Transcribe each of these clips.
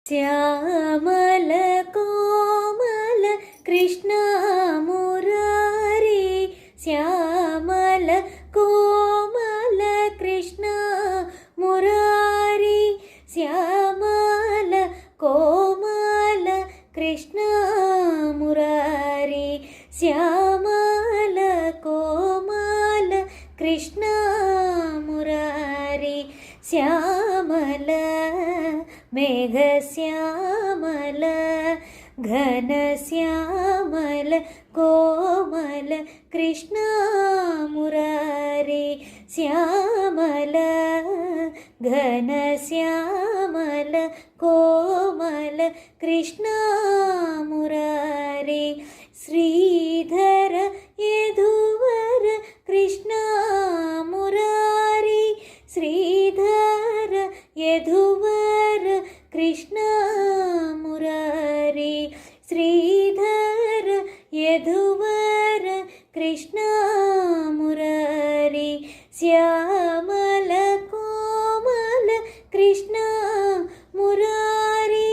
Shyamala Komala Krishna Murari, Shyamala Komala Krishna Murari, Shyamala Komala Krishna Murari, Shyamala Komala Krishna Murari, Shyamala మేఘశ్యామల Ghanashyamala Komala Krishna Murari, Shyamala Ghanashyamala Komala Krishna Murari, Sridhara యదువర Krishna Murari, Sridhara యదువర Krishna Murari, Sridhara యదువర Krishna Murari, Shyamala Komala Krishna Murari,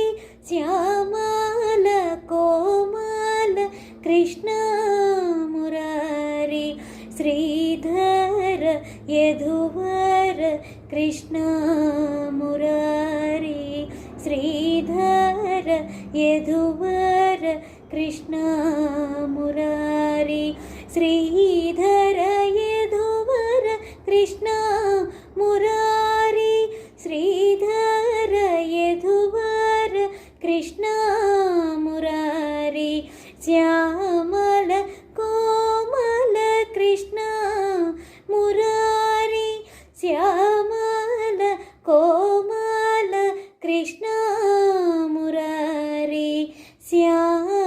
Shyamala Komala Krishna Murari, Sridhara యదువర Krishna Murari, Sridhara యదువర Krishna Murari, Sridhara యదువర Krishna Murari, Sridhara యదువర Krishna Murari, Shyamala Komala Krishna Murari, Shyamala Komala Krishna Murari, Shyamala